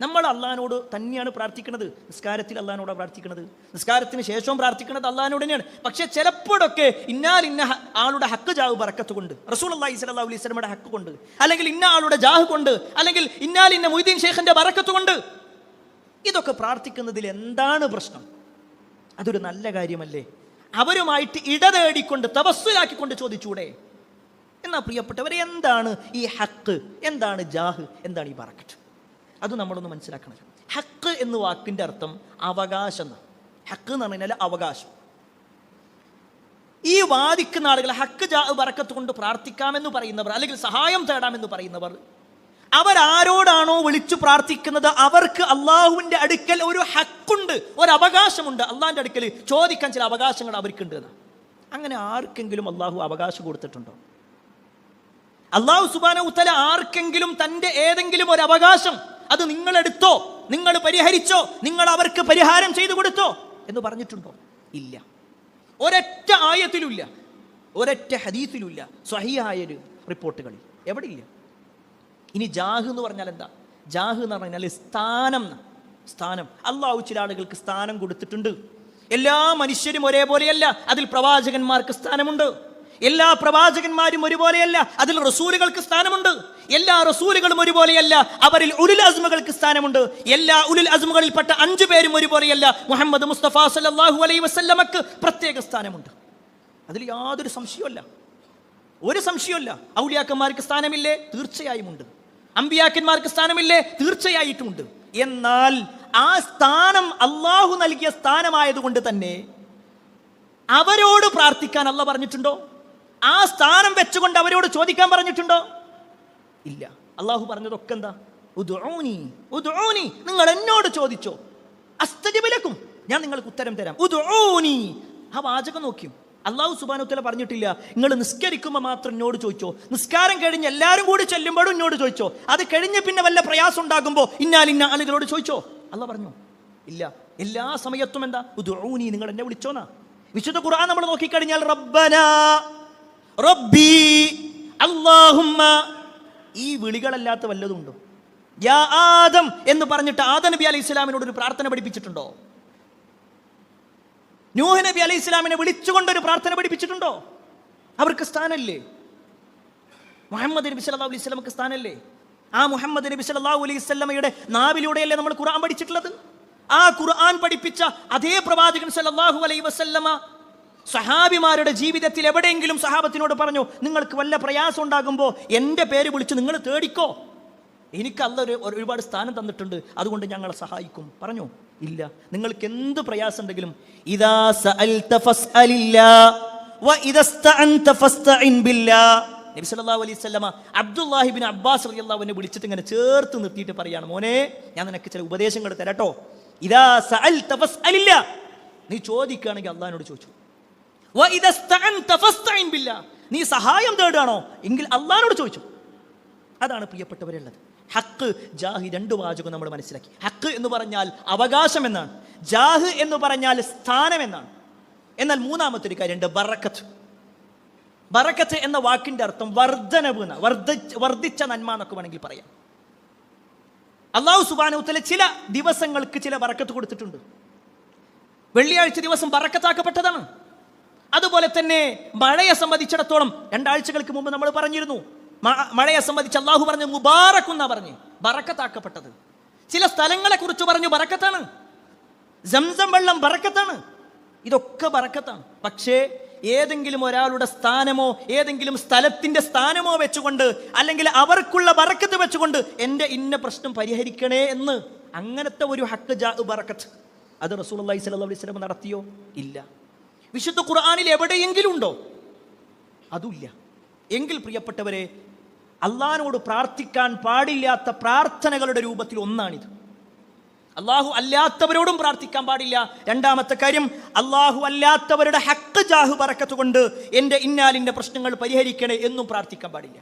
നമ്മൾ അള്ളാഹിനോട് തന്നെയാണ് പ്രാർത്ഥിക്കുന്നത്. നിസ്കാരത്തിൽ അള്ളാഹിനോടാണ് പ്രാർത്ഥിക്കുന്നത്, നിസ്കാരത്തിന് ശേഷവും പ്രാർത്ഥിക്കുന്നത് അള്ളാഹിനോട് തന്നെയാണ്. പക്ഷെ ചിലപ്പോഴൊക്കെ ഇന്ന ആളുടെ ഹക്ക് ജാഹ് ബറക്കത്ത് കൊണ്ട്, റസൂലുള്ളാഹി സ്വല്ലല്ലാഹു അലൈഹി വസല്ലമയുടെ ഹക്ക് കൊണ്ട്, അല്ലെങ്കിൽ ഇന്ന ആളുടെ ജാഹ് കൊണ്ട്, അല്ലെങ്കിൽ ഇന്ന മൊയ്തീൻ ഷേഖിന്റെ ബറക്കത്ത് കൊണ്ട്, ഇതൊക്കെ പ്രാർത്ഥിക്കുന്നതിൽ എന്താണ് പ്രശ്നം? അതൊരു നല്ല കാര്യമല്ലേ? അവരുമായിട്ട് ഇടതേടിക്കൊണ്ട് തവസ്സുലാക്കിക്കൊണ്ട് ചോദിച്ചൂടെ? എന്നാ പ്രിയപ്പെട്ടവരെ, എന്താണ് ഈ ഹക്ക്, എന്താണ് ജാഹ്, എന്താണ് ഈ ബറക്കത്ത്? അത് നമ്മളൊന്ന് മനസ്സിലാക്കണം. ഹക്ക് എന്ന വാക്കിന്റെ അർത്ഥം അവകാശം. ഹക്ക് എന്ന് പറഞ്ഞാൽ അവകാശം. ഈ വാദിക്കുന്ന ആളുകൾ ഹക്ക് ജാഹ് ബറക്കത്ത് കൊണ്ട് പ്രാർത്ഥിക്കാമെന്ന് പറയുന്നവർ, അല്ലെങ്കിൽ സഹായം തേടാമെന്ന് പറയുന്നവർ, അവരാരോടാണോ വിളിച്ചു പ്രാർത്ഥിക്കുന്നത് അവർക്ക് അള്ളാഹുവിന്റെ അടുക്കൽ ഒരു ഹക്കുണ്ട്, ഒരു അവകാശമുണ്ട്. അള്ളാഹിന്റെ അടുക്കൽ ചോദിക്കാൻ ചില അവകാശങ്ങൾ അവർക്കുണ്ട്. അങ്ങനെ ആർക്കെങ്കിലും അള്ളാഹു അവകാശം കൊടുത്തിട്ടുണ്ടോ? അള്ളാഹു സുബ്ഹാനഹു വ തആല ആർക്കെങ്കിലും തന്റെ ഏതെങ്കിലും ഒരു അവകാശം അത് നിങ്ങളെടുത്തോ, നിങ്ങൾ പരിഹരിച്ചോ, നിങ്ങൾ അവർക്ക് പരിഹാരം ചെയ്തു കൊടുത്തോ എന്ന് പറഞ്ഞിട്ടുണ്ടോ? ഇല്ല. ഒരൊറ്റ ആയത്തിലുമില്ല, ഒരൊറ്റ ഹദീസിലുമില്ല, സ്വഹീഹായ റിപ്പോർട്ടുകളിൽ എവിടെയില്ല. ഇനി ജാഹ് എന്ന് പറഞ്ഞാൽ എന്താ? ജാഹ് എന്ന് പറഞ്ഞാൽ സ്ഥാനം. അള്ളാഹു ചില ആളുകൾക്ക് സ്ഥാനം കൊടുത്തിട്ടുണ്ട്. എല്ലാ മനുഷ്യരും ഒരേപോലെയല്ല, അതിൽ പ്രവാചകന്മാർക്ക് സ്ഥാനമുണ്ട്. എല്ലാ പ്രവാചകന്മാരും ഒരുപോലെയല്ല, അതിൽ റസൂലുകൾക്ക് സ്ഥാനമുണ്ട്. എല്ലാ റസൂലുകളും ഒരുപോലെയല്ല, അവരിൽ ഉലുൽ അസ്മുകൾക്ക് സ്ഥാനമുണ്ട്. എല്ലാ ഉലുൽ അസ്മുകളിൽപ്പെട്ട 5 പേരും ഒരുപോലെയല്ല. മുഹമ്മദ് മുസ്തഫ സല്ലല്ലാഹു അലൈഹി വസല്ലമക്ക് പ്രത്യേക സ്ഥാനമുണ്ട്. അതിൽ യാതൊരു സംശയമല്ല, ഒരു സംശയമല്ല. ഔലിയാക്കന്മാർക്ക് സ്ഥാനമില്ലേ? തീർച്ചയായും ഉണ്ട്. അമ്പിയാക്കന്മാർക്ക് സ്ഥാനമില്ലേ? തീർച്ചയായിട്ടുമുണ്ട്. എന്നാൽ ആ സ്ഥാനം അള്ളാഹു നൽകിയ സ്ഥാനമായതുകൊണ്ട് തന്നെ അവരോട് പ്രാർത്ഥിക്കാൻ അള്ളാഹ് പറഞ്ഞിട്ടുണ്ടോ? ആ സ്ഥാനം വെച്ചുകൊണ്ട് അവരോട് ചോദിക്കാൻ പറഞ്ഞിട്ടുണ്ടോ? ഇല്ല. അള്ളാഹു പറഞ്ഞതൊക്കെ എന്താ? ഉദ്ഉനി, നിങ്ങൾ എന്നോട് ചോദിച്ചോ, അസ്തജിബ് ലക്കും, ഞാൻ നിങ്ങൾക്ക് ഉത്തരം തരാം. ഉദ്ഉനി, ആ വാചകം നോക്കിയും അള്ളാഹു സുബ്ഹാനഹു വ തആല പറഞ്ഞിട്ടില്ല നിങ്ങൾ നിസ്കരിക്കുമ്പോൾ മാത്രം എന്നോട് ചോദിച്ചോ, നിസ്കാരം കഴിഞ്ഞ് എല്ലാവരും കൂടി ചെല്ലുമ്പോഴും എന്നോട് ചോദിച്ചോ, അത് കഴിഞ്ഞ് പിന്നെ വല്ല പ്രയാസം ഉണ്ടാകുമ്പോൾ ഇന്ന ആളുകളോട് ചോദിച്ചോ? അള്ളാഹ് പറഞ്ഞു ഇല്ല. എല്ലാ സമയത്തും എന്താ? ഉദ്ഉനി, നിങ്ങൾ എന്നെ വിളിച്ചോന്നാ. വിശുദ്ധ ഖുർആൻ നമ്മൾ നോക്കിക്കഴിഞ്ഞാൽ റബ്ബനാ, റബ്ബി, അല്ലാഹുമ്മ, ഈ വിളികളല്ലാത്ത വല്ലതും ഉണ്ടോ? യാ ആദം എന്ന് പറഞ്ഞിട്ട് ആദം നബി അലൈഹി സ്വലാമിനോട് ഒരു പ്രാർത്ഥന പഠിപ്പിച്ചിട്ടുണ്ടോ? നൂഹ് നബി അലൈഹി സ്വലാമിനെ വിളിച്ചുകൊണ്ടൊരു പ്രാർത്ഥന പഠിപ്പിച്ചിട്ടുണ്ടോ? അവർക്ക് സ്ഥാനല്ലേ? മുഹമ്മദ് നബി സല്ലല്ലാഹു അലൈഹി വസല്ലമക്ക് സ്ഥാനല്ലേ? ആ മുഹമ്മദ് നബി സല്ലല്ലാഹു അലൈഹി വസല്ലമയുടെ നാവിലൂടെയല്ലേ നമ്മൾ ഖുർആൻ പഠിച്ചിട്ടുള്ളത്? ആ ഖുർആൻ പഠിപ്പിച്ച അതേ പ്രവാചകൻ സല്ലല്ലാഹു അലൈഹി വസല്ലമ സഹാബിമാരുടെ ജീവിതത്തിൽ എവിടെയെങ്കിലും സഹാബത്തിനോട് പറഞ്ഞു നിങ്ങൾക്ക് വല്ല പ്രയാസം ഉണ്ടാകുമ്പോൾ എൻ്റെ പേര് വിളിച്ച് നിങ്ങൾ തേടിക്കോ, എനിക്ക് അല്ലാഹു ഒരുപാട് സ്ഥാനം തന്നിട്ടുണ്ട്, അതുകൊണ്ട് ഞങ്ങളെ സഹായിക്കും പറഞ്ഞു? ഇല്ല. നിങ്ങൾക്ക് എന്ത് പ്രയാസം ഉണ്ടെങ്കിലും ഇദാ സഅൽത ഫസ്അലില്ലാ വ ഇദസ്തഅൻത ഫസ്തഇൻ ബില്ലാ. നബി സല്ലല്ലാഹു അലൈഹി വസല്ലമ അബ്ദുല്ലാഹി ഇബ്നു അബ്ബാസ് റളിയല്ലാഹു അൻഹു വിളിച്ചിട്ട് ഇങ്ങനെ ചേർത്ത് നിർത്തിയിട്ട് പറയാണ്, മോനെ ഞാൻ നിനക്ക് ചില ഉപദേശങ്ങൾ തരാട്ടോ. ഇദാ സഅൽത ഫസ്അലില്ലാ, നീ ചോദിക്കുകയാണെങ്കിൽ അള്ളാഹിനോട് ചോദിച്ചു. വ ഇദസ്തഅൻത ഫസ്തഇൻ ബില്ലാ, നീ സഹായം തേടുകയാണോ എങ്കിൽ അള്ളാഹിനോട് ചോദിച്ചു. അതാണ് പ്രിയപ്പെട്ടവരുള്ളത്. ഹക്ക്, ജാഹ്, 2 വാചകം നമ്മൾ മനസ്സിലാക്കി. ഹക്ക് എന്ന് പറഞ്ഞാൽ അവകാശം എന്നാണ്, ജാഹ് എന്ന് പറഞ്ഞാൽ സ്ഥാനം എന്നാണ്. എന്നാൽ മൂന്നാമത്തെ ഒരു കാര്യമുണ്ട്, ബറക്കത്ത്. ബറക്കത്ത് എന്ന വാക്കിന്റെ അർത്ഥം വർദ്ധനവ്, വർദ്ധിച്ച നന്മ എന്നൊക്കെ വേണമെങ്കിൽ പറയാം. അല്ലാഹു സുബ്ഹാനഹു വ തആല ചില ദിവസങ്ങൾക്ക് ചില ബറക്കത്ത് കൊടുത്തിട്ടുണ്ട്. വെള്ളിയാഴ്ച ദിവസം ബറക്കത്താക്കപ്പെട്ടതാണ്. അതുപോലെ തന്നെ മഴയെ സംബന്ധിച്ചിടത്തോളം 2 ആഴ്ചകൾക്ക് മുമ്പ് നമ്മൾ പറഞ്ഞിരുന്നു, മഴയെ സംബന്ധിച്ച് അള്ളാഹു പറഞ്ഞു മുബാറക് എന്നാ പറഞ്ഞു, ബറക്കത്താക്കപ്പെട്ടത്. ചില സ്ഥലങ്ങളെ കുറിച്ച് പറഞ്ഞു ബറക്കത്താണ്. സംസം വെള്ളം ബറക്കത്താണ്. ഇതൊക്കെ ബറക്കത്താണ്. പക്ഷേ ഏതെങ്കിലും ഒരാളുടെ സ്ഥാനമോ ഏതെങ്കിലും സ്ഥലത്തിന്റെ സ്ഥാനമോ വെച്ചുകൊണ്ട്, അല്ലെങ്കിൽ അവർക്കുള്ള ബറക്കത്ത് വെച്ചുകൊണ്ട് എൻ്റെ ഇന്ന പ്രശ്നം പരിഹരിക്കണേ എന്ന്, അങ്ങനത്തെ ഒരു ഹക്ക് ജാഹ് ബറക്കത്ത് അത് റസൂലുള്ളാഹി സ്വല്ലല്ലാഹു അലൈഹി വസല്ലം നടത്തിയോ? ഇല്ല. വിശുദ്ധ ഖുർആനിൽ എവിടെയെങ്കിലും ഉണ്ടോ? അതുമില്ല. എങ്കിൽ പ്രിയപ്പെട്ടവരെ, അള്ളാഹിനോട് പ്രാർത്ഥിക്കാൻ പാടില്ലാത്ത പ്രാർത്ഥനകളുടെ രൂപത്തിൽ ഒന്നാണിത്. അള്ളാഹു അല്ലാത്തവരോടും പ്രാർത്ഥിക്കാൻ പാടില്ല. രണ്ടാമത്തെ കാര്യം, അള്ളാഹു അല്ലാത്തവരുടെ ഹക്ക് ജാഹ് ബറക്കത്ത് കൊണ്ട് എൻ്റെ ഇന്നാലിൻ്റെ പ്രശ്നങ്ങൾ പരിഹരിക്കണേ എന്നും പ്രാർത്ഥിക്കാൻ പാടില്ല.